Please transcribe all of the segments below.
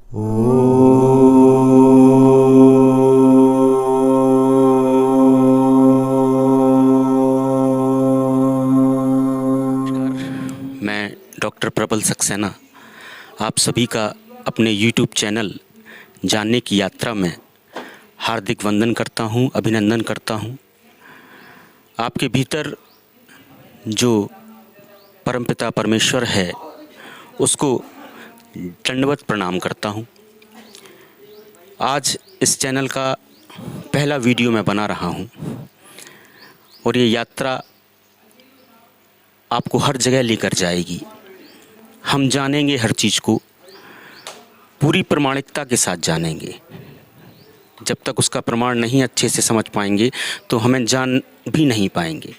मैं डॉक्टर प्रबल सक्सेना आप सभी का अपने YouTube चैनल जानने की यात्रा में हार्दिक वंदन करता हूं, अभिनंदन करता हूं। आपके भीतर जो परमपिता परमेश्वर है उसको दंडवत प्रणाम करता हूं। आज इस चैनल का पहला वीडियो मैं बना रहा हूं और ये यात्रा आपको हर जगह लेकर जाएगी। हम जानेंगे हर चीज़ को, पूरी प्रामाणिकता के साथ जानेंगे। जब तक उसका प्रमाण नहीं अच्छे से समझ पाएंगे तो हमें जान भी नहीं पाएंगे।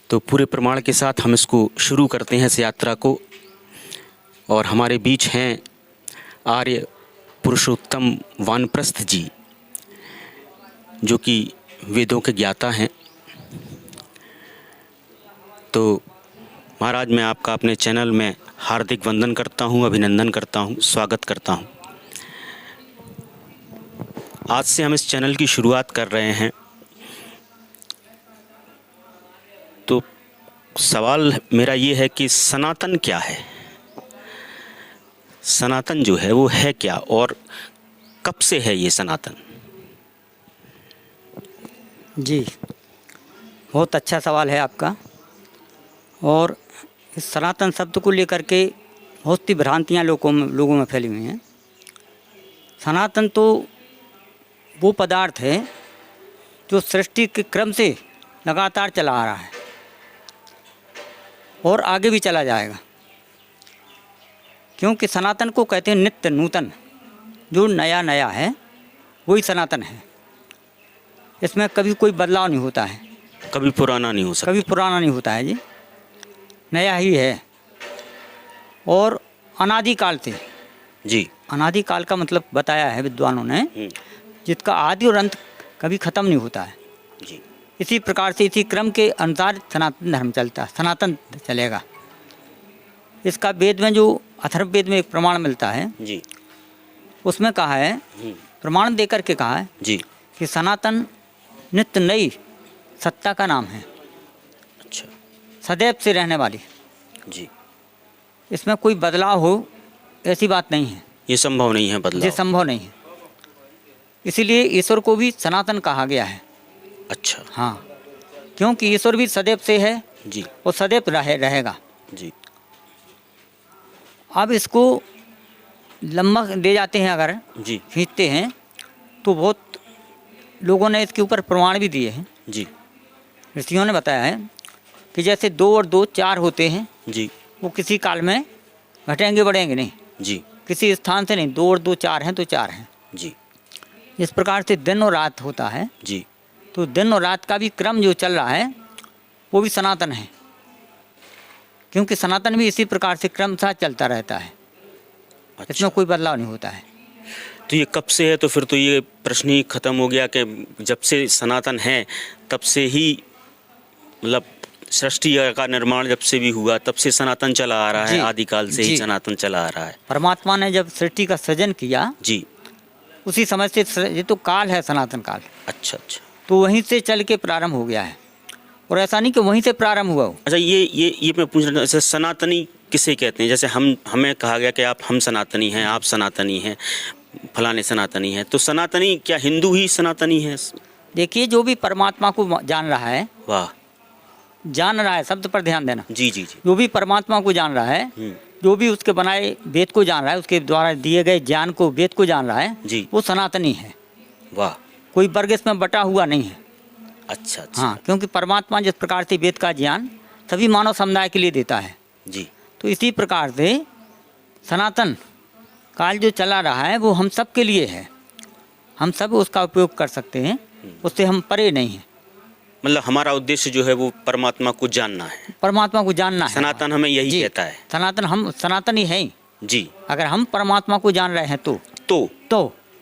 तो पूरे प्रमाण के साथ हम इसको शुरू करते हैं, इस यात्रा को। और हमारे बीच हैं आर्य पुरुषोत्तम वानप्रस्थ जी, जो कि वेदों के ज्ञाता हैं। तो महाराज, मैं आपका अपने चैनल में हार्दिक वंदन करता हूं, अभिनंदन करता हूं, स्वागत करता हूं। आज से हम इस चैनल की शुरुआत कर रहे हैं। तो सवाल मेरा ये है कि सनातन क्या है? सनातन जो है वो है क्या और कब से है ये सनातन? जी, बहुत अच्छा सवाल है आपका। और इस सनातन शब्द को लेकर के बहुत सी भ्रांतियाँ लोगों में फैली हुई हैं। सनातन तो वो पदार्थ है जो सृष्टि के क्रम से लगातार चला आ रहा है और आगे भी चला जाएगा, क्योंकि सनातन को कहते हैं नित्य नूतन। जो नया नया है वही सनातन है। इसमें कभी कोई बदलाव नहीं होता है, कभी पुराना नहीं हो सकता। कभी पुराना नहीं होता है जी, नया ही है। और अनादिकाल से, जी, अनादिकाल का मतलब बताया है विद्वानों ने, जिसका आदि और अंत कभी ख़त्म नहीं होता है। जी, इसी प्रकार से इसी क्रम के अनुसार सनातन धर्म चलता है, सनातन चलेगा। इसका वेद में जो अथर्ववेद में एक प्रमाण मिलता है, जी, उसमें कहा है, प्रमाण देकर के कहा है जी, कि सनातन नित्य नई सत्ता का नाम है, अच्छा, सदैव से रहने वाली। जी, इसमें कोई बदलाव हो ऐसी बात नहीं है, ये संभव नहीं है ये बदलाव। संभव नहीं है। इसीलिए ईश्वर को भी सनातन कहा गया है। अच्छा, हाँ, क्योंकि ईश्वर भी सदैव से है जी, और सदैव रहेगा। जी, अब इसको लंबा ले जाते हैं, अगर जी, खींचते हैं तो बहुत लोगों ने इसके ऊपर प्रमाण भी दिए हैं। जी, ऋषियों ने बताया है कि जैसे 2 और 2 4 होते हैं, जी, वो किसी काल में घटेंगे बढ़ेंगे नहीं, जी, किसी स्थान से नहीं। 2 और 2 4 हैं तो 4 हैं। जी, इस प्रकार से दिन और रात होता है, जी, तो दिन और रात का भी क्रम जो चल रहा है वो भी सनातन है, क्योंकि सनातन भी इसी प्रकार से क्रम साथ चलता रहता है। अच्छा। इसमें कोई बदलाव नहीं होता है। तो ये कब से है? तो फिर तो ये प्रश्न ही खत्म हो गया कि जब से सनातन है तब से ही, मतलब सृष्टि का निर्माण जब से भी हुआ तब से सनातन चला आ रहा है। जी, आदिकाल से ही जी। सनातन चला आ रहा है। परमात्मा ने जब सृष्टि का सृजन किया, जी, उसी समय से ये तो काल है, सनातन काल, अच्छा, अच्छा, तो वहीं से चल के प्रारंभ हो गया है। और ऐसा नहीं कि वहीं से प्रारंभ हुआ हो। अच्छा, ये मैं पूछ रहा था, जैसे सनातनी किसे कहते हैं? जैसे हमें कहा गया कि हम सनातनी हैं, आप सनातनी हैं, फलाने सनातनी हैं, तो सनातनी क्या हिंदू ही सनातनी है? देखिए, जो भी परमात्मा को जान रहा है, वाह, जान रहा है, शब्द पर ध्यान देना, जी, जी, जी, जो भी परमात्मा को जान रहा है, जो भी उसके बनाए वेद को जान रहा है, उसके द्वारा दिए गए ज्ञान को, वेद को जान रहा है, जी, वो सनातनी है। वाह, कोई वर्ग इसमें बटा हुआ नहीं है। अच्छा, अच्छा, हाँ, क्योंकि परमात्मा जिस प्रकार से वेद का ज्ञान सभी मानव समुदाय के लिए देता है, जी, तो इसी प्रकार से सनातन काल जो चला रहा है वो हम सब के लिए है। हम सब उसका उपयोग कर सकते हैं, उससे हम परे नहीं हैं। मतलब हमारा उद्देश्य जो है वो परमात्मा को जानना है, परमात्मा को जानना है। सनातन हमें यही जी, कहता है। सनातन, हम सनातन ही हैं। जी, अगर हम परमात्मा को जान रहे हैं तो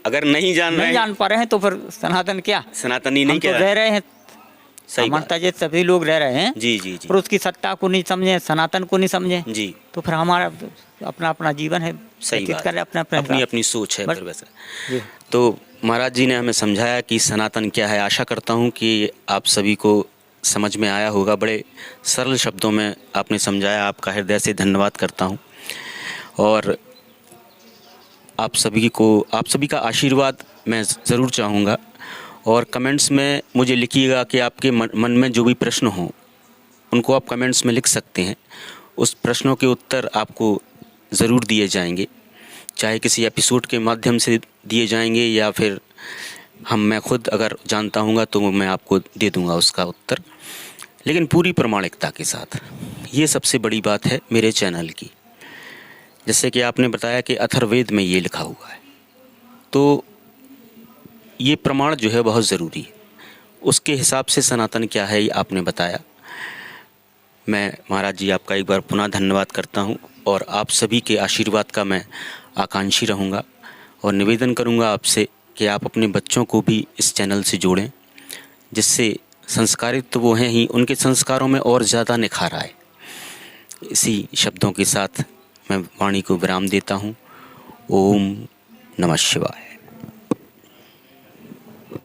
अगर नहीं जान रहे नहीं हैं, जान पा रहे हैं तो फिर सनातन क्या, सनातनी हम नहीं तो कह रह रहे हैं सही बात। समानता जैसे सभी लोग रह रहे हैं, जी जी जी पर उसकी सत्ता को नहीं समझे, सनातन को नहीं समझे, जी, तो फिर हमारा अपना अपना जीवन है, सही व्यतीत बात करें है। अपना अपना अपनी हिसाब अपनी सोच है बस। फिर वैसे। जी। तो महाराज जी ने हमें समझाया कि सनातन क्या है। आशा करता हूँ कि आप सभी को समझ में आया होगा। बड़े सरल शब्दों में आपने समझाया, आपका हृदय से धन्यवाद करता हूँ। और आप सभी का आशीर्वाद मैं ज़रूर चाहूँगा। और कमेंट्स में मुझे लिखिएगा कि आपके मन में जो भी प्रश्न हों उनको आप कमेंट्स में लिख सकते हैं। उस प्रश्नों के उत्तर आपको ज़रूर दिए जाएंगे, चाहे किसी एपिसोड के माध्यम से दिए जाएंगे या फिर मैं खुद अगर जानता हूँगा तो मैं आपको दे दूँगा उसका उत्तर, लेकिन पूरी प्रामाणिकता के साथ। ये सबसे बड़ी बात है मेरे चैनल की। जैसे कि आपने बताया कि अथर्ववेद में ये लिखा हुआ है, तो ये प्रमाण जो है बहुत ज़रूरी है। उसके हिसाब से सनातन क्या है ये आपने बताया। मैं महाराज जी आपका एक बार पुनः धन्यवाद करता हूँ और आप सभी के आशीर्वाद का मैं आकांक्षी रहूँगा और निवेदन करूँगा आपसे कि आप अपने बच्चों को भी इस चैनल से जोड़ें, जिससे संस्कारित तो वो हैं ही, उनके संस्कारों में और ज़्यादा निखार आए। इसी शब्दों के साथ मैं वाणी को विराम देता हूँ। ओम नमः शिवाय।